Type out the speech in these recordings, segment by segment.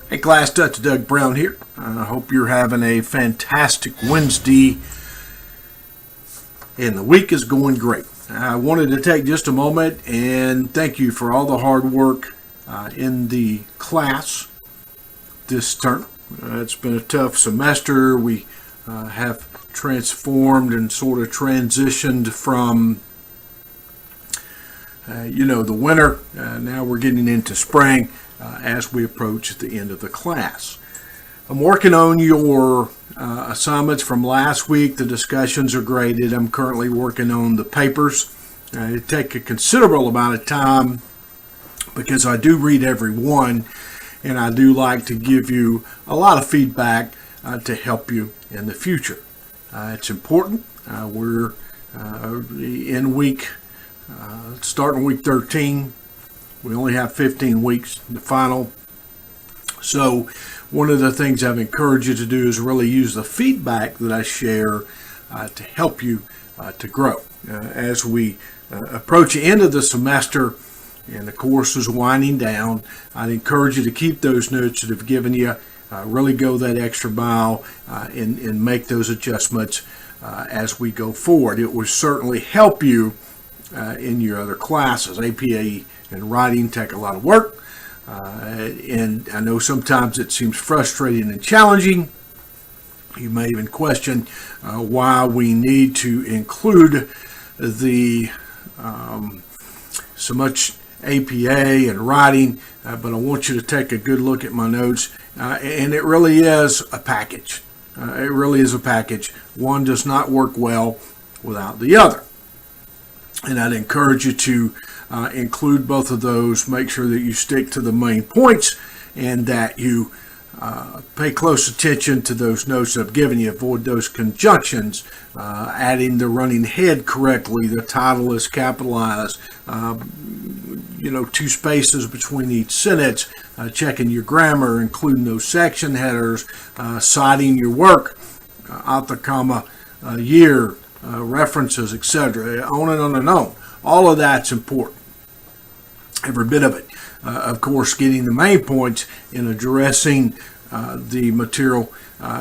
Hey class, Dr. Doug Brown here. I hope you're having a fantastic Wednesday and the week is going great. I wanted to take just a moment and thank you for all the hard work in the class this term. It's been a tough semester. We have transformed and sort of transitioned from the winter. Now we're getting into spring as we approach the end of the class. I'm working on your assignments from last week. The discussions are graded. I'm currently working on the papers. It takes a considerable amount of time because I do read every one, and I do like to give you a lot of feedback to help you in the future. It's important. We're in starting week 13. We only have 15 weeks in the final. So one of the things I've encouraged you to do is really use the feedback that I share to help you to grow. As we approach the end of the semester and the course is winding down, I'd encourage you to keep those notes that I've given you, really go that extra mile and make those adjustments as we go forward. It will certainly help you in your other classes. APA and writing take a lot of work, and I know sometimes it seems frustrating and challenging. You may even question why we need to include the so much APA and writing, but I want you to take a good look at my notes, and it really is a package. It really is a package. One does not work well without the other. And I'd encourage you to include both of those. Make sure that you stick to the main points and that you pay close attention to those notes I've given you. Avoid those conjunctions, adding the running head correctly. The title is capitalized. Two spaces between each sentence. Checking your grammar, including those section headers, citing your work, author, comma, year, references, etc. On and on and on. All of that's important. Every bit of it. Of course, getting the main points and addressing the material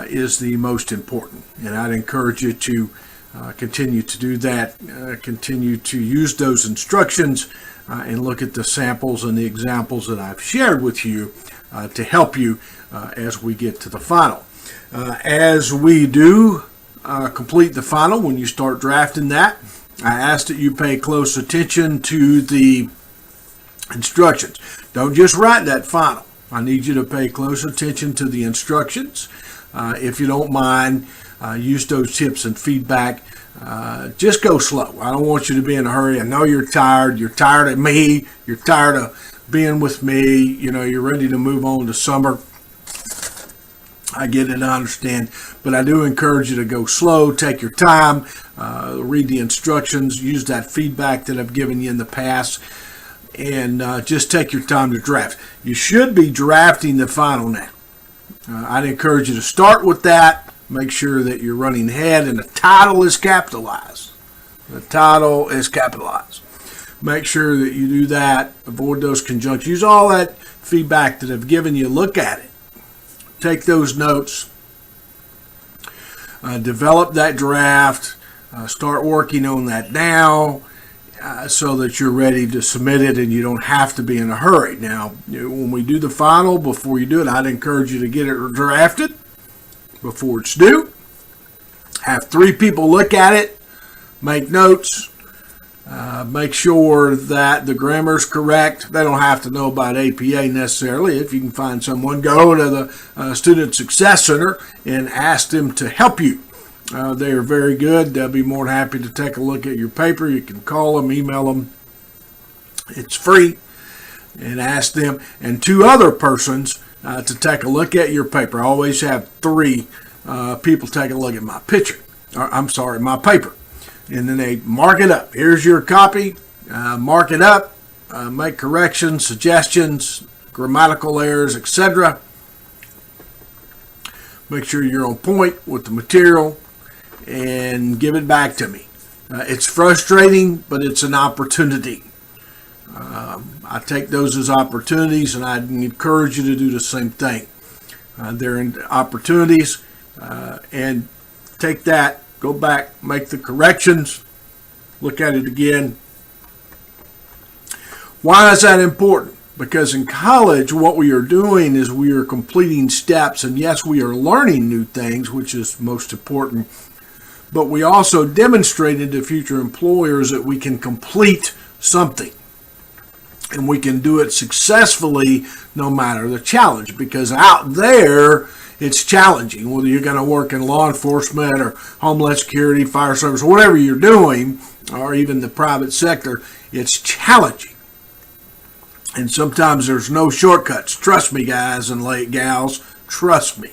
is the most important. And I'd encourage you to continue to do that. Continue to use those instructions and look at the samples and the examples that I've shared with you to help you as we get to the final. As we do complete the final, when you start drafting that, I ask that you pay close attention to the instructions. Don't just write that final. I need you to pay close attention to the instructions. If you don't mind, use those tips and feedback. Just go slow. I don't want you to be in a hurry. I know you're tired. You're tired of me. You're tired of being with me. You're ready to move on to summer. I get it, I understand, but I do encourage you to go slow, take your time, read the instructions, use that feedback that I've given you in the past, and just take your time to draft. You should be drafting the final now. I'd encourage you to start with that. Make sure that you're running ahead and the title is capitalized. The title is capitalized. Make sure that you do that. Avoid those conjunctions. Use all that feedback that I've given you. Look at it. Take those notes, develop that draft, start working on that now so that you're ready to submit it and you don't have to be in a hurry. Now, when we do the final, before you do it, I'd encourage you to get it drafted before it's due. Have 3 people look at it, make notes, make sure that the grammar is correct. They don't have to know about APA necessarily. If you can find someone, go to the Student Success Center and ask them to help you. They are very good. They'll be more than happy to take a look at your paper. You can call them, email them. It's free. And ask them and 2 other persons to take a look at your paper. I always have 3 people take a look at my my paper. And then they mark it up. Here's your copy. Mark it up. Make corrections, suggestions, grammatical errors, etc. Make sure you're on point with the material and give it back to me. It's frustrating, but it's an opportunity. I take those as opportunities, and I encourage you to do the same thing. their opportunities, and take that, go back, make the corrections, look at it again. Why is that important? Because in college, what we are doing is we are completing steps, and yes, we are learning new things, which is most important, but we also demonstrated to future employers that we can complete something, and we can do it successfully no matter the challenge, because out there, it's challenging, whether you're going to work in law enforcement or Homeland Security, fire service, whatever you're doing, or even the private sector, it's challenging. And sometimes there's no shortcuts. Trust me, guys and gals, trust me.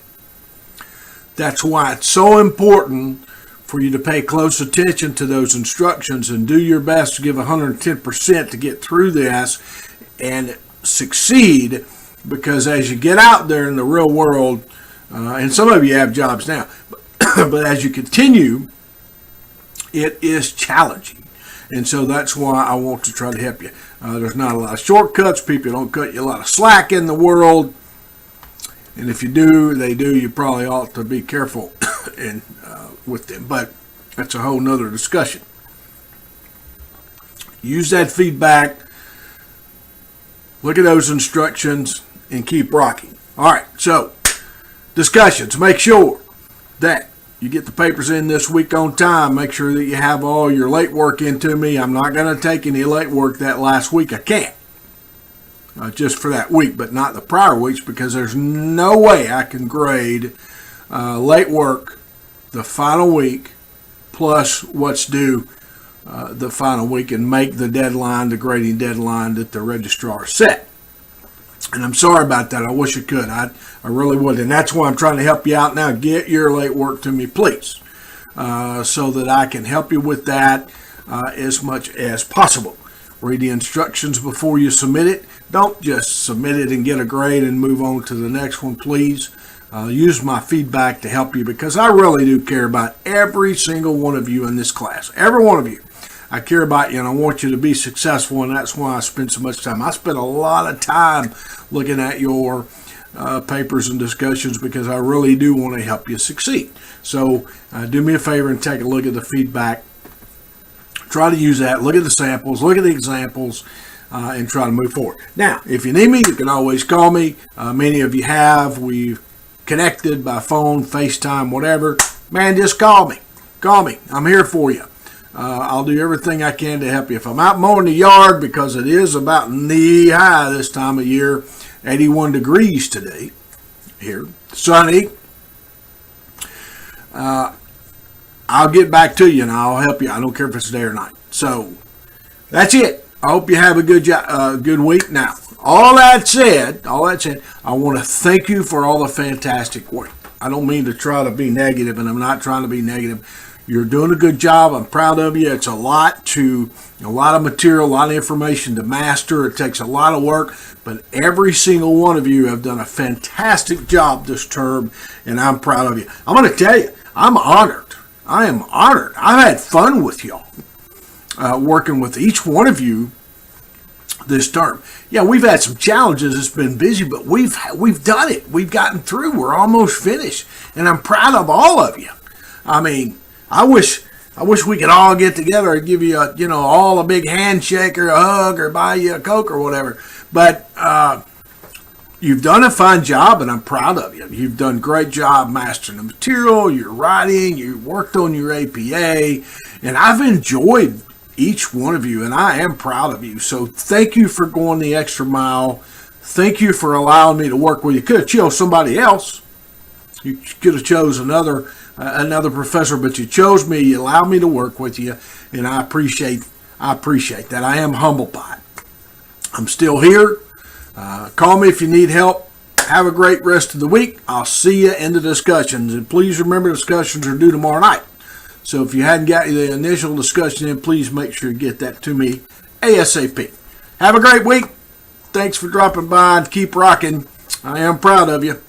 That's why it's so important for you to pay close attention to those instructions and do your best to give 110% to get through this and succeed, because as you get out there in the real world, and some of you have jobs now, but as you continue, it is challenging. And so that's why I want to try to help you. There's not a lot of shortcuts. People don't cut you a lot of slack in the world. And if you do, they do. You probably ought to be careful with them. But that's a whole nother discussion. Use that feedback. Look at those instructions and keep rocking. All right, so discussions. Make sure that you get the papers in this week on time. Make sure that you have all your late work into me. I'm not going to take any late work that last week. I can't. Just for that week, but not the prior weeks, because there's no way I can grade late work the final week plus what's due the final week and make the deadline, the grading deadline that the registrar set. And I'm sorry about that. I wish I could. I really would. And that's why I'm trying to help you out now. Get your late work to me, please, so that I can help you with that as much as possible. Read the instructions before you submit it. Don't just submit it and get a grade and move on to the next one, please. Use my feedback to help you, because I really do care about every single one of you in this class. Every one of you. I care about you, and I want you to be successful, and that's why I spend so much time. I spend a lot of time looking at your papers and discussions, because I really do want to help you succeed. So do me a favor and take a look at the feedback. Try to use that. Look at the samples. Look at the examples. And try to move forward. Now, if you need me, you can always call me. Many of you have. We've connected by phone, FaceTime, whatever. Man, just call me. Call me. I'm here for you. I'll do everything I can to help you. If I'm out mowing the yard, because it is about knee high this time of year, 81 degrees today here, sunny, I'll get back to you and I'll help you. I don't care if it's day or night. So that's it. I hope you have a good week. Now, all that said, I want to thank you for all the fantastic work. I don't mean to try to be negative, and I'm not trying to be negative. You're doing a good job. I'm proud of you. It's a lot of material, a lot of information to master. It takes a lot of work, but every single one of you have done a fantastic job this term, and I'm proud of you. I'm going to tell you, I'm honored. I am honored. I've had fun with y'all, working with each one of you this term. Yeah, we've had some challenges. It's been busy, but we've done it. We've gotten through. We're almost finished, and I'm proud of all of you. I mean, I wish we could all get together and give you all a big handshake or a hug or buy you a Coke or whatever. But you've done a fine job, and I'm proud of you. You've done a great job mastering the material, your writing, you worked on your APA, and I've enjoyed each one of you, and I am proud of you. So thank you for going the extra mile. Thank you for allowing me to work with you. Could have chose somebody else. You could have chose another professor, but you chose me. You allowed me to work with you, and I appreciate that. I am humbled by it. I'm still here. Call me if you need help. Have a great rest of the week. I'll see you in the discussions. And please remember, discussions are due tomorrow night. So if you hadn't got the initial discussion in, please make sure you get that to me ASAP. Have a great week. Thanks for dropping by and keep rocking. I am proud of you.